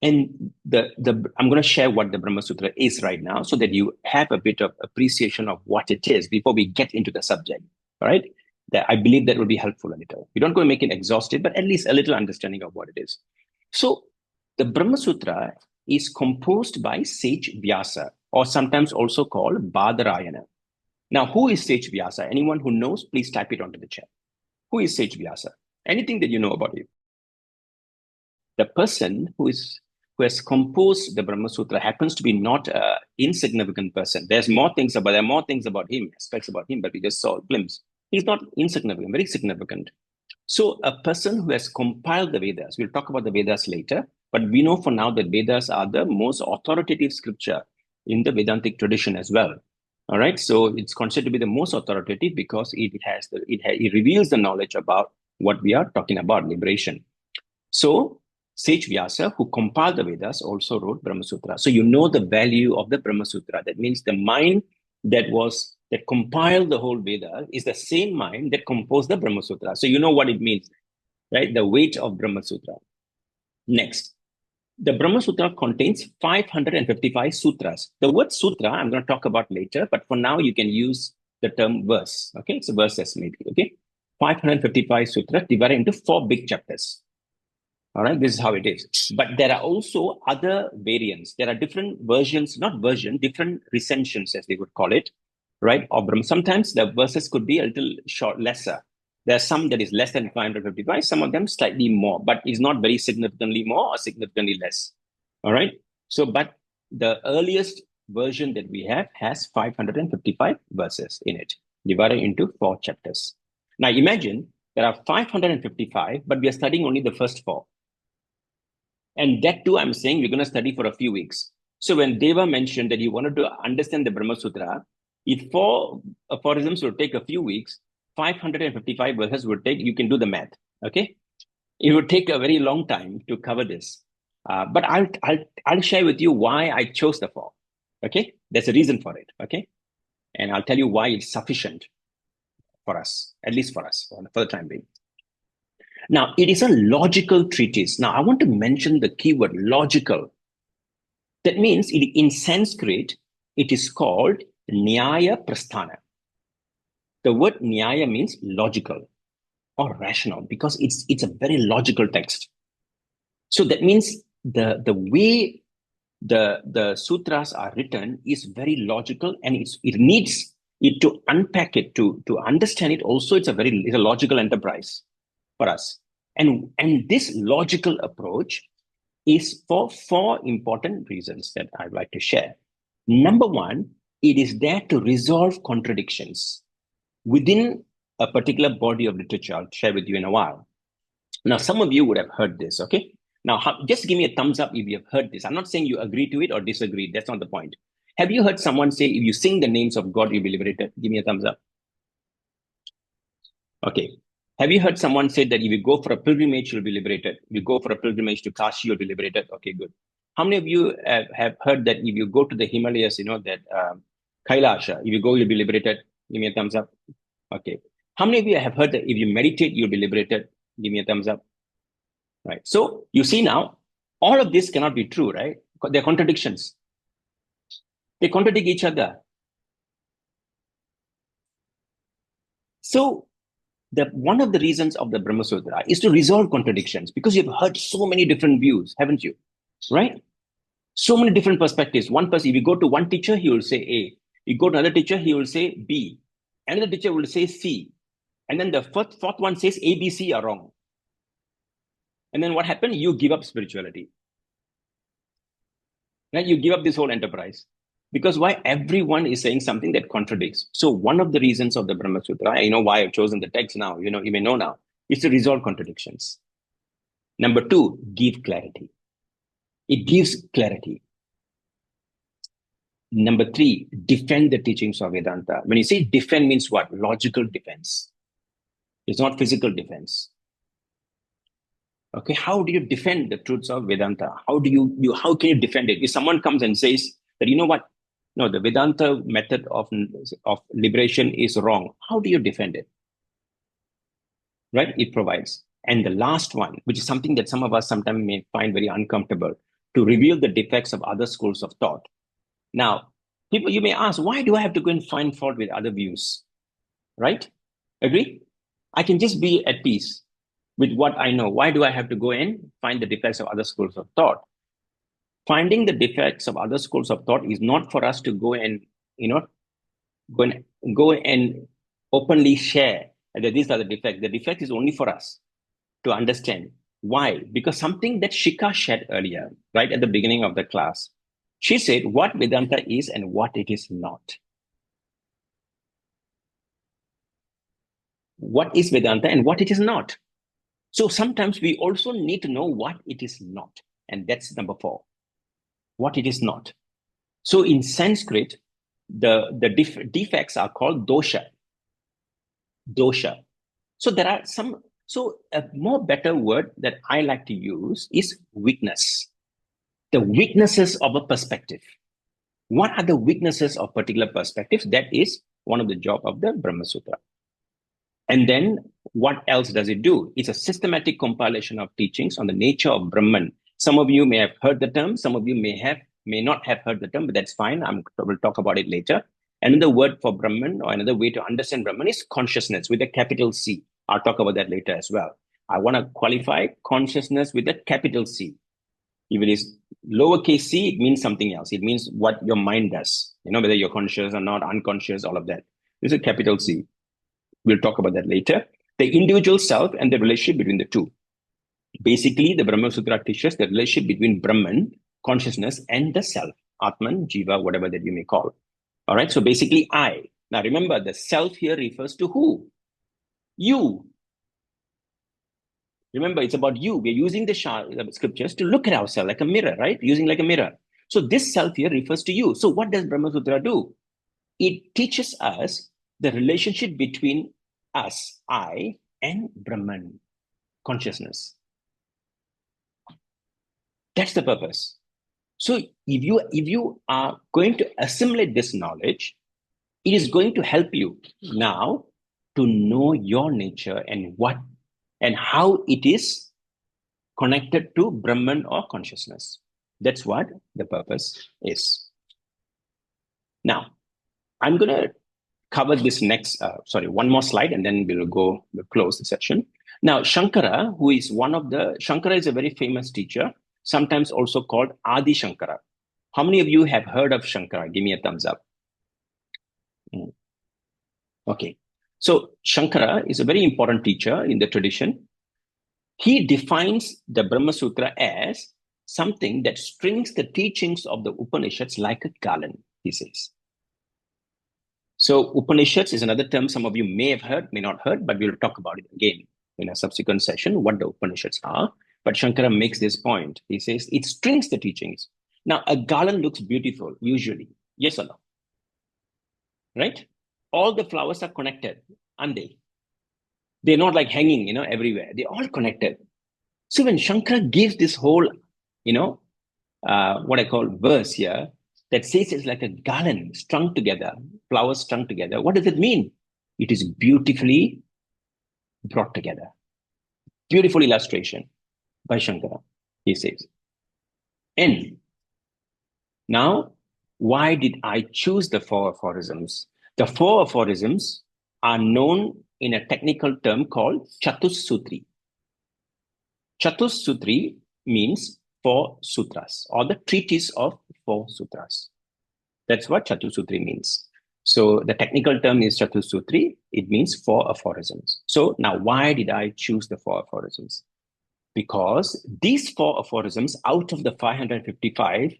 And I'm going to share what the Brahma Sutra is right now so that you have a bit of appreciation of what it is before we get into the subject. All right. That I believe that will be helpful a little. We don't go and make it exhaustive, but at least a little understanding of what it is. So the Brahma Sutra is composed by Sage Vyasa, or sometimes also called Badarayana. Now, who is Sage Vyasa? Anyone who knows, please type it onto the chat. Who is Sage Vyasa? Anything that you know about him. The person who has composed the Brahma Sutra happens to be not an insignificant person. There are more things about him, aspects about him, but we just saw a glimpse. He's not insignificant, very significant. So a person who has compiled the Vedas, we'll talk about the Vedas later, but we know for now that Vedas are the most authoritative scripture in the Vedantic tradition as well. All right, so it's considered to be the most authoritative because it reveals the knowledge about what we are talking about, liberation. So Sage Vyasa, who compiled the Vedas, also wrote Brahma Sutra. So you know the value of the Brahma Sutra. That means the mind that compiled the whole Veda is the same mind that composed the Brahma Sutra. So you know what it means, right? The weight of Brahma Sutra. Next, the Brahma Sutra contains 555 sutras. The word sutra, I'm going to talk about later, but for now you can use the term verse. Okay, it's a verses maybe. Okay, 555 sutras divided into 4 big chapters. All right, this is how it is. But there are also other variants. There are different versions, different recensions, as they would call it, right? Of Brahma. Sometimes the verses could be a little short, lesser. There are some that is less than 555, some of them slightly more, but is not very significantly more or significantly less. All right. So, but the earliest version that we have has 555 verses in it, divided into 4 chapters. Now imagine there are 555, but we are studying only the first 4. And that too, I'm saying we're going to study for a few weeks. So when Deva mentioned that he wanted to understand the Brahma Sutra, if 4 aphorisms will take a few weeks, 555 verses would take, you can do the math, okay? It would take a very long time to cover this. But I'll share with you why I chose the 4, okay? There's a reason for it, okay? And I'll tell you why it's sufficient for us, at least for us, for the time being. Now, it is a logical treatise. Now, I want to mention the keyword logical. That means in Sanskrit, it is called Nyaya Prasthana. The word Nyaya means logical or rational because it's a very logical text. So that means the way the sutras are written is very logical, and it needs it to unpack it, to understand it. Also, it's a logical enterprise for us. And this logical approach is for 4 important reasons that I'd like to share. Number 1, it is there to resolve contradictions within a particular body of literature. I'll share with you in a while. Now, some of you would have heard this, okay? Now, just give me a thumbs up if you have heard this. I'm not saying you agree to it or disagree. That's not the point. Have you heard someone say, if you sing the names of God, you'll be liberated? Give me a thumbs up. Okay. Have you heard someone say that if you go for a pilgrimage, you'll be liberated? If you go for a pilgrimage to Kashi, you'll be liberated? Okay, good. How many of you have heard that if you go to the Himalayas, that Kailasha, if you go, you'll be liberated? Give me a thumbs up. Okay. How many of you have heard that if you meditate, you'll be liberated? Give me a thumbs up. Right. So you see now, all of this cannot be true, right? They're contradictions. They contradict each other. So one of the reasons of the Brahma Sutra is to resolve contradictions, because you've heard so many different views, haven't you? Right? So many different perspectives. One person, if you go to one teacher, he will say A. You go to another teacher, he will say B. Another teacher will say C. And then the fourth one says A, B, C are wrong. And then what happened? You give up spirituality. Right? You give up this whole enterprise. Because why? Everyone is saying something that contradicts. So one of the reasons of the Brahma Sutra, you know why I've chosen the text now, you may know now, is to resolve contradictions. Number 2, give clarity. It gives clarity. Number 3, defend the teachings of Vedanta. When you say defend means what? Logical defense. It's not physical defense. Okay, how do you defend the truths of Vedanta? How can you defend it? If someone comes and says that, you know what? No, the Vedanta method of liberation is wrong. How do you defend it? Right? It provides. And the last one, which is something that some of us sometimes may find very uncomfortable, to reveal the defects of other schools of thought. Now, people, you may ask, why do I have to go and find fault with other views? Right? Agree? I can just be at peace with what I know. Why do I have to go and find the defects of other schools of thought? Finding the defects of other schools of thought is not for us to go and, go and openly share that these are the defects. The defect is only for us to understand. Why? Because something that Shika shared earlier, right at the beginning of the class, she said what Vedanta is and what it is not. What is Vedanta and what it is not? So sometimes we also need to know what it is not. And that's number 4. What it is not. So in Sanskrit, the defects are called dosha. Dosha. So there are some, so a more better word that I like to use is weakness. The weaknesses of a perspective. What are the weaknesses of particular perspectives? That is one of the job of the Brahma Sutra. And then what else does it do? It's a systematic compilation of teachings on the nature of Brahman. Some of you may have heard the term, some of you may not have heard the term, but that's fine. We'll talk about it later. Another word for Brahman, or another way to understand Brahman, is consciousness with a capital C. I'll talk about that later as well. I want to qualify consciousness with a capital C. If it is lowercase c, it means something else. It means what your mind does. Whether you're conscious or not, unconscious, all of that. This is a capital C. We'll talk about that later. The individual self and the relationship between the two. Basically, the Brahma Sutra teaches the relationship between Brahman, consciousness, and the self, Atman, Jiva, whatever that you may call. All right, so basically I. Now remember, the self here refers to who? You. Remember, it's about you. We're using the scriptures to look at ourselves like a mirror, right? Using like a mirror. So this self here refers to you. So what does Brahma Sutra do? It teaches us the relationship between us, I, and Brahman, consciousness. That's the purpose. So if you are going to assimilate this knowledge, it is going to help you now to know your nature and how it is connected to Brahman or consciousness. That's what the purpose is. Now, I'm going to cover this next, one more slide, and then we'll close the session. Now, Shankara, Shankara is a very famous teacher, sometimes also called Adi Shankara. How many of you have heard of Shankara? Give me a thumbs up. Okay. So Shankara is a very important teacher in the tradition. He defines the Brahma Sutra as something that strings the teachings of the Upanishads like a garland, he says. So Upanishads is another term some of you may have heard, may not heard, but we'll talk about it again in a subsequent session, what the Upanishads are. But Shankara makes this point. He says it strings the teachings. Now, a garland looks beautiful, usually. Yes or no? Right? All the flowers are connected, aren't they? They're not like hanging, everywhere. They're all connected. So when Shankara gives this whole, what I call verse here, that says it's like a garland strung together, flowers strung together. What does it mean? It is beautifully brought together. Beautiful illustration by Shankara, he says. And now, why did I choose the 4 aphorisms? The 4 aphorisms are known in a technical term called Chatussutri. Chatussutri means 4 sutras, or the treatise of 4 sutras. That's what Chatussutri means. So the technical term is Chatussutri. It means 4 aphorisms. So now, why did I choose the 4 aphorisms? Because these 4 aphorisms out of the 555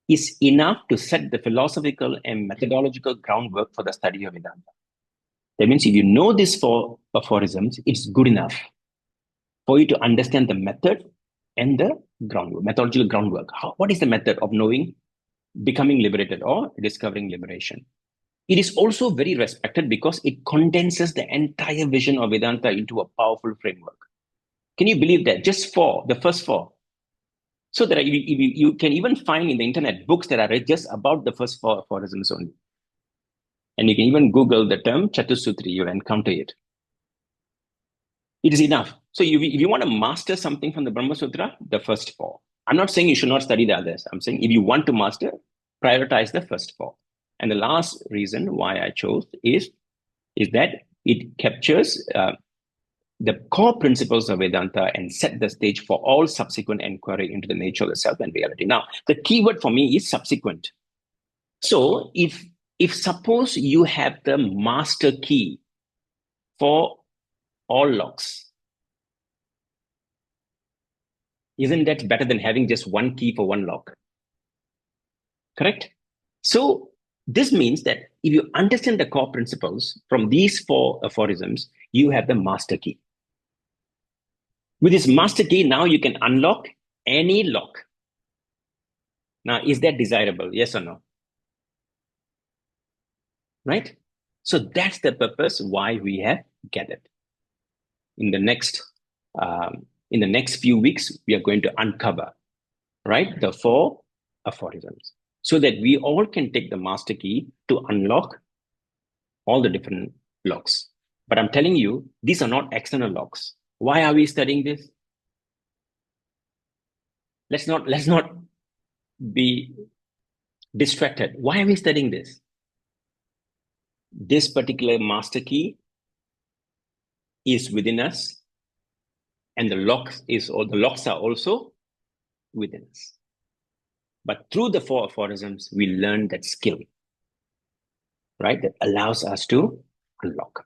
is enough to set the philosophical and methodological groundwork for the study of Vedanta. That means if you know these 4 aphorisms, it's good enough for you to understand the method and the groundwork, methodological groundwork. What is the method of knowing, becoming liberated, or discovering liberation? It is also very respected because it condenses the entire vision of Vedanta into a powerful framework. Can you believe that? Just 4, the first 4. So that you can even find in the internet books that are just about the first 4 aphorisms only. And you can even Google the term Chatussutri, you'll encounter it. It is enough. So if you want to master something from the Brahma Sutra, the first 4. I'm not saying you should not study the others. I'm saying if you want to master, prioritize the first four. And the last reason why I chose is that it captures the core principles of Vedanta and set the stage for all subsequent inquiry into the nature of the self and reality. Now, the key word for me is subsequent. So if suppose you have the master key for all locks, isn't that better than having just one key for one lock? Correct? So this means that if you understand the core principles from these four aphorisms, you have the master key. With this master key, now you can unlock any lock. Now, is that desirable? Yes or no? Right? So that's the purpose why we have gathered. In the next few weeks, we are going to uncover, right, the four aphorisms, so that we all can take the master key to unlock all the different locks. But I'm telling you, these are not external locks. Why are we studying this? Let's not be distracted. Why are we studying this? This particular master key is within us, and the locks are also within us. But through the four aphorisms, we learn that skill, right? That allows us to unlock.